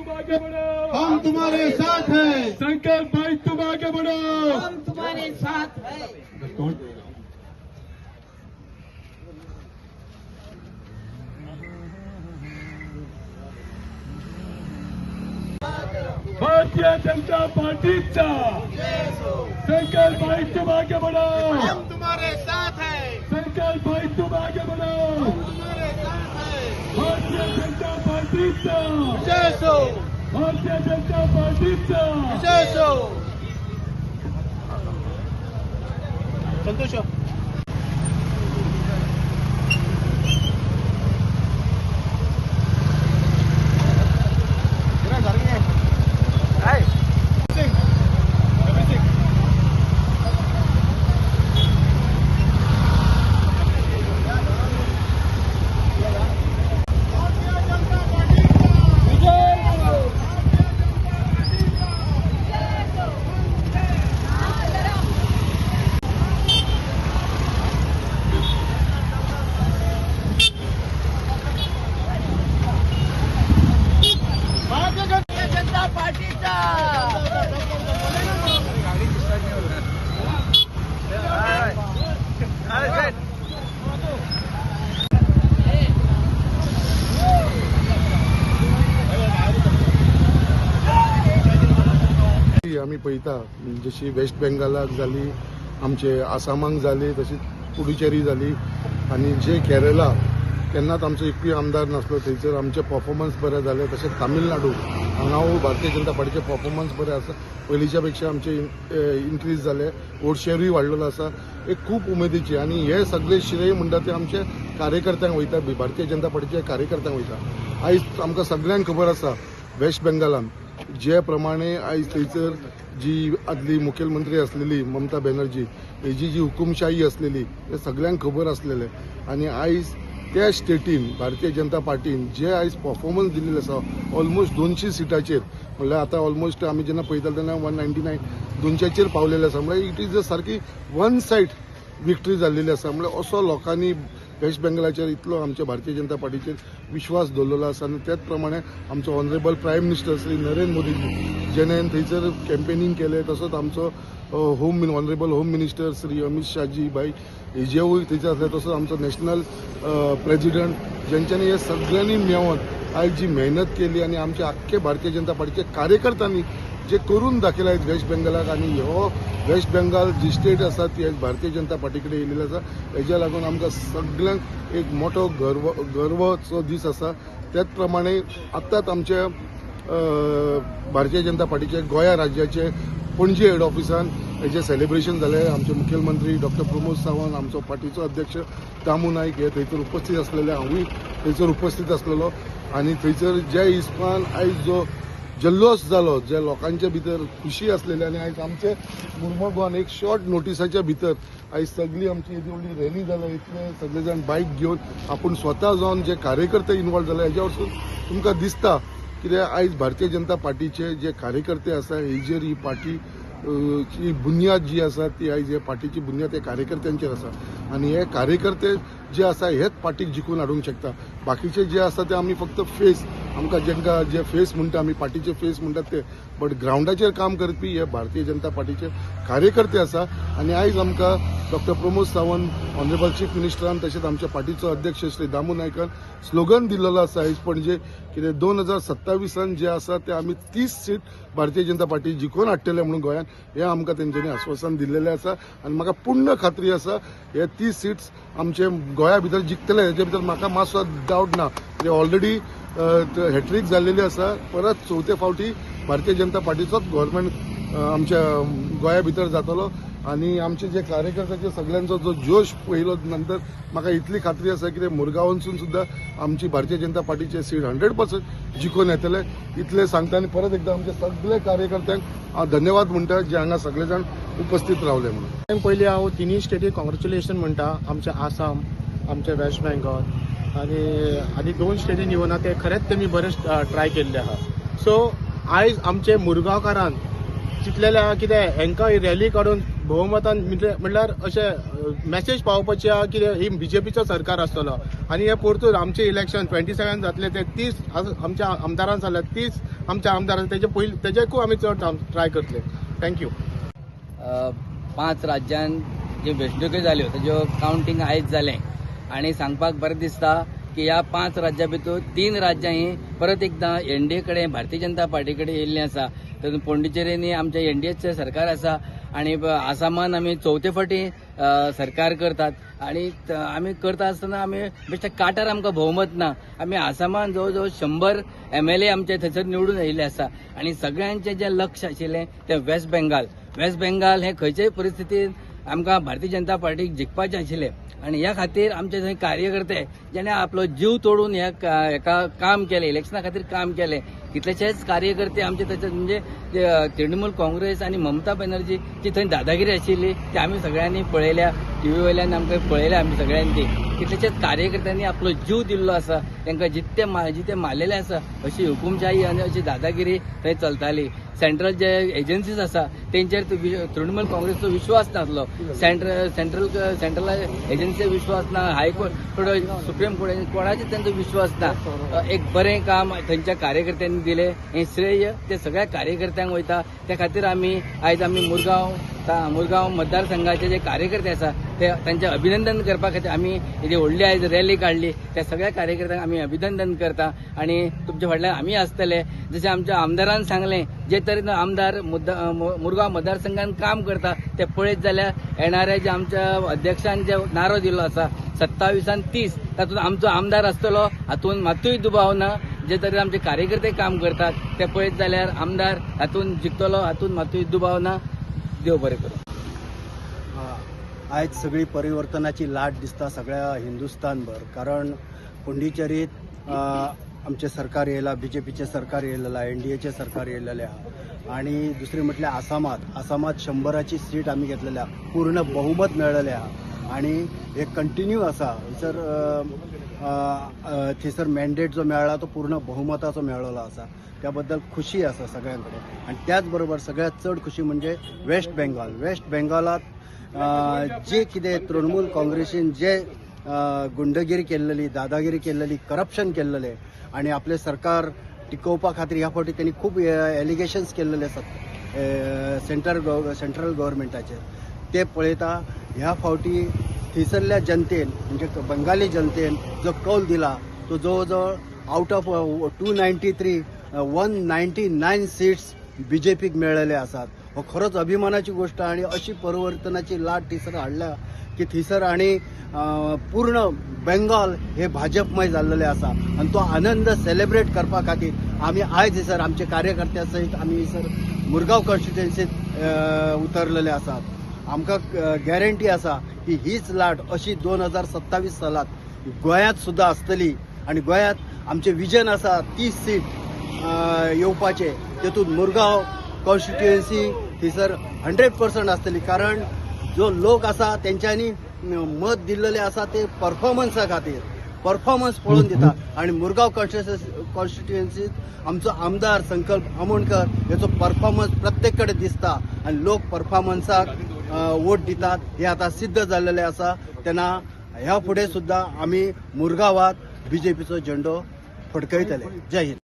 तुम आगे बढ़ो, हम तुम्हारे साथ हैं। संकल्प भाई तुम आगे बढ़ो, हम तुम्हारे साथ हैं। भारतीय जनता पार्टीचा संकल्प भाई तुम आगे बढ़ो, हम तुम्हारे साथ हैं। संकल्प भाई तुम आगे बढ़ो, तुम्हारे साथ हैं। भारतीय जनता पार्टीचा, जय सो, भारतीय जनता पार्टीचा जय सो। संतोष जनता पार्टीचा आम्ही पळयता जशी वेस्ट बेंगालाक जाली, आमचे आसामाक जाली, तशीच पुडुचेरी जाली आणि जे केरला केन्नाच आमचो एकूय आमदार नासलो, थंयसर आमचे परफॉर्मन्स बरे जाले. तशेंच तामिळनाडू हांगा भारतीय जनता पार्टीचे परफॉर्मन्स बरे आसा, पयलींच्या पेक्षा आमचे इन्क्रीज जाले, वोट शेअरूय वाडलेलो आसा. एक खूब उमेदीची आणि हे सगळे श्रेय म्हणटा ते आमचे कार्यकर्त्यांक वयता, भारतीय जनता पार्टीच्या कार्यकर्त्यांक वयता. आयज आमकां सगळ्यांक खबर आसा वेस्ट बेंगालान जे प्रमाणे आयज थंयसर जी आदली मुखेलमंत्री असलेली ममता बॅनर्जी हेजी जी हुकुमशाही असलेली हे सगळ्यांक खबर असलेले. आणि आयज त्या स्टेटीन भारतीय जनता पार्टीन जे आयज परफॉर्मन्स दिल्लेले आसा ऑलमोस्ट 200 सिटाचेर, म्हणल्यार आतां ऑलमोस्ट आमी जेन्ना पळयताले तेन्ना 199 200चेर पावलेले आसा. म्हणल्यार इट इज अ सारकी वन सायड विक्टरी जाल्लेली आसा. म्हणल्यार असो लोकांनी वेस्ट बेंगलाचेर इतलो आमच्या भारतीय जनता पार्टीचेर विश्वास दवरलेलो आसा. आणि त्याच प्रमाणे आमचो honourable prime minister Shri Narendra Modiji जेणे थंयसर कॅम्पेनिंग केलें, तसोच आमचो honourable home minister Shri Amit Shahji भाई हेजेवूय थंयसर आसले, तसोच आमचो नॅशनल प्रेसिडेंट जेंच्यांनी हे सगळ्यांनी मेळोन आयज जी मेहनत केली आणि आमच्या आख्खे भारतीय जनता पार्टीच्या कार्यकर्त्यांनी जे करून दाखयला वेस्ट बेंगालाक. आणि हो वेस्ट बेंगाल जी स्टेट आसा ती आयज भारतीय जनता पार्टी कडेन येयलेली आसा. हेज्या लागून आमकां सगळ्यांक एक मोठो गर्वचो दीस आसा. त्याच प्रमाणे आतांच आमच्या भारतीय जनता पार्टीचे गोंया राज्याचे पणजी हेड ऑफिसान हेजे सेलिब्रेशन जालें. आमचे मुखेलमंत्री डॉक्टर प्रमोद सावंत, आमचो पार्टीचो अध्यक्ष दामू नायक हे थंयसर उपस्थित आसलेले, हांवूय थंयसर उपस्थित आसलेलो. आणि थंयसर जे हिसपान आयज जो जल्लोष जालो, जे लोकांच्या भितर खुशी असलेली, आणि आयज आमचे मुर्मगांवान एक शॉर्ट नोटिसाच्या भितर आयज सगळी आमची येदी व्हडली रॅली जालो, इतले सगळे जाण बायक घेवन आपूण स्वता जावन जे कार्यकर्ते इन्वॉल्व जाले हेज्या वरसून तुमकां दिसता कित्याक आयज भारतीय जनता पार्टीचे जे कार्यकर्ते आसा हेजेर ही पार्टी ची बुन्याद जी आसा ती आयज हे पार्टीची बुन्याद हे कार्यकर्त्यांचेर आसा. आणि हे कार्यकर्ते जे आसा हेच पार्टीक जिखून हाडूंक शकता. बाकीचे जे आसा ते आमी फक्त फेस, आमकां जेंकां जे फेस म्हणटा आमी पार्टीचे फेस म्हणटात ते, बट ग्राउंडाचेर काम करपी हे भारतीय जनता पार्टीचे कार्यकर्ते आसा. आणि आयज आमकां doctor Pramod Sawant, honourable chief मिनिस्टरान, तशेंच आमच्या पार्टीचो अध्यक्ष श्री दामू नायकान स्लोगन दिल्लो आसा आयज पणजे कितें 2027 जे आसा ते आमी 30 सीट भारतीय जनता पार्टी जिखून हाडटले म्हणून गोंयांत हे आमकां तेंच्यांनी आश्वासन दिल्लेलें आसा. आनी म्हाका पूर्ण खात्री आसा हे 30 सीट्स आमचे गोंया भितर जिखतले, हेजे भितर म्हाका मातसो डावट ना. म्हणजे ऑलरेडी हॅट्रीक जाल्लेली आसा. परत चवथे फावटी भारतीय जनता पार्टीचोच गव्हर्नमेंट आमच्या गोंया भितर जातलो. आणि आमचे जे कार्यकर्त्याचे सगळ्यांचो जो जोश पळयलो नंतर म्हाका इतली खात्री आसा की मुरगांवांसून सुद्धा आमची भारतीय जनता पार्टीचे सीट 100% जिखून येतले. इतले सांगता आनी परत एकदा आमचे सगळे कार्यकर्त्यांक हांव धन्यवाद म्हणटा जे हांगा सगळे जाण उपस्थित रावले म्हणून. पयलीं हांव तिनूय स्टेटीक कॉंग्रेच्युलेशन म्हणटा, आमचे आसाम, आमचे वेस्ट बेंगॉल आनी 2 स्टेटीन येवन ते खरेंच तेमी बरें ट्राय केल्ले आहा. सो आयज आमचे मुरगांवकारान चिंतलेले कितें हांकां रॅली काडून भोवमतान म्हणल्यार अशें मॅसेज पावोवपाची आहा की ही बीजेपीचो सरकार आसतलो. आनी हे परतून आमचे इलेक्शन 27 जातले ते 30 आमच्या आमदारान जाल्यार 30 आमचे आमदार तेच्याकूय आमी चड ट्राय करतले. थँक्यू. 5 राज्यान जे वेंचणुको जाल्यो तेजो कावंटींग आयज जालें आनी सांगपाक बरें दिसता की ह्या 5 राज्यां भितर 3 राज्यां ही परत एकदां एनडीए कडेन भारतीय जनता पार्टी कडेन येयल्लीं आसा. तातूंत पोंडिचेरीनी आमचे एनडीएचें सरकार आसा आनी आसामान आमी 4थी फावटी सरकार करतात आनी आमी करता आसतना आमी बेश्टे काटार आमकां भोवमत ना. आमी आसामान जवळ जवळ 100 MLA आमचे थंयसर निवडून येयल्ले आसा आनी सगळ्यांचें जें लक्ष आशिल्लें तें वेस्ट बेंगाल हे खंयचेय परिस्थितीन आमकां भारतीय जनता पार्टीक जिखपाचें आशिल्लें आनी ह्या खातीर आमचे थंय कार्यकर्ते जेणे आपलो जीव तोडून हेका काम केलें, इलेक्शना खातीर काम केलें. कितलेशेच कार्यकर्ते आमचे थंयसर म्हणजे तृणमूल काँग्रेस आनी ममता बॅनर्जीची थंय दादागिरी आशिल्ली ती आमी सगळ्यांनी पळयल्या. टीव्ही वयल्यान आमकां पळयल्या आमी सगळ्यांनी. कितलेशेच कार्यकर्त्यांनी आपलो जीव दिल्लो आसा, तांकां जिते मारलेले आसा. अशी हुकुमशाही आनी अशी दादागिरी थंय चलताली. सेंट्रल जे एजन्सीज आसा तेंचेर तृणमूल काँग्रेसचो विश्वास नासलो. सेंट्रल एजन्सीचो विश्वास ना, हायकोर्ट सुप्रीम कोर्ट कोणाचेर तांचो विश्वास ना. एक बरें काम थंयच्या कार्यकर्त्यांनी दिलें. हें श्रेय ते सगळ्या कार्यकर्त्यांक वयता. त्या खातीर आयज आमी मुरगांव मतदारसंघाचे जे कार्यकर्ते आसा ते तांचें अभिनंदन करपा खातीर आमी जी व्हडली आयज रॅली काडली. त्या सगळ्या कार्यकर्त्यांक आमी अभिनंदन करता आनी तुमच्या फाटल्यान आमी आसतले. जशें आमच्या आमदारान सांगलें जे तरेन आमदार मुरगांव मतदारसंघान काम करता ते पळयत जाल्यार येणाऱ्या जे आमच्या अध्यक्षान जे नारो दिल्लो आसा 27 आनी 30 तातूंत आमचो आमदार आसतलो हातूंत मातूय दुबाव ना. जे तरेन आमचे कार्यकर्ते काम करतात ते पळयत जाल्यार आमदार हातूंत जिखतलो हातूंत मातूय दुबाव ना. देव बरें करूं. आयज सगळी परिवर्तनाची लाट दिसता सगळ्या हिंदुस्थानभर. कारण पुंडीचेरीत आमचे सरकार येयला, बीजेपीचे सरकार येयलेला, एनडीएचे सरकार येयलेले आहा. आणि दुसरी म्हटल्यार आसामात 100ची सीट आमी घेतलेल्या, पूर्ण बहुमत मेळलेले आहा आणि हे कंटिन्यू आसा. थंयसर मॅन्डेट जो मेळ्ळा तो पूर्ण बहुमताचो मेळ्ळलो आसा. त्याबद्दल खुशी आसा सगळ्यांकडे. आणि त्याच बरोबर सगळ्यात चड खुशी म्हणजे वेस्ट बेंगालात जे कितें तृणमूल काँग्रेसीन जे गुंडगिरी केल्लेली, दादागिरी केल्लेली, करप्शन केल्लेले आणि आपले सरकार टिकोवपा खातीर ह्या फावटी त्यांनी खूब एलिगेशन्स केल्लेले आसात सेंट्रल गव्हर्मेंटाचेर. ते पळयता ह्या फावटी थंयसरल्या जनतेन म्हणजे बंगाली जनतेन जो कौल दिला तो जवळ जवळ आउट ऑफ 293 199 सीट्स बीजेपीक मेळलेले आसात. हो खरोच अभिमानाची गोष्ट आणि अशी परिवर्तनाची लाट थंयसर हाडल्या की थंयसर आणि पूर्ण बेंगॉल हे भाजपमय जाल्लेले आसा. आणि तो आनंद सेलिब्रेट करपा खातीर आमी आयज थंयसर आमचे कार्यकर्त्यां सयत आमी थंयसर मुरगांव कॉन्स्टिट्युएन्सीत उतरलेले आसात. आमकां गॅरंटी आसा की हीच लाट अशी 2027 सालात गोंयांत सुद्दां आसतली. आणि गोंयांत आमचे विजन आसा 30 सीट येवपाचे. तेतूंत मुरगांव कॉन्स्टिट्युएन्सी थंयसर 100% आसतली. कारण जो लोक आसा तेंच्यांनी मत दिल्लेले आसा ते परफॉर्मन्सा खातीर परफॉर्मन्स पळोवन दिता. आणि मुरगांव कॉन्स्टिट्युएन्सीत आमचो आमदार संकल्प आमोणकर हेचो परफॉर्मन्स प्रत्येक कडेन दिसता आणि लोक परफॉर्मन्साक वोट दितात. हे आता सिद्ध झालेले आसा. तेन्ना ह्या फुडें सुद्दां आमी मुरगांवात बीजेपीचो झेंडो फडकयतले. जय हिंद.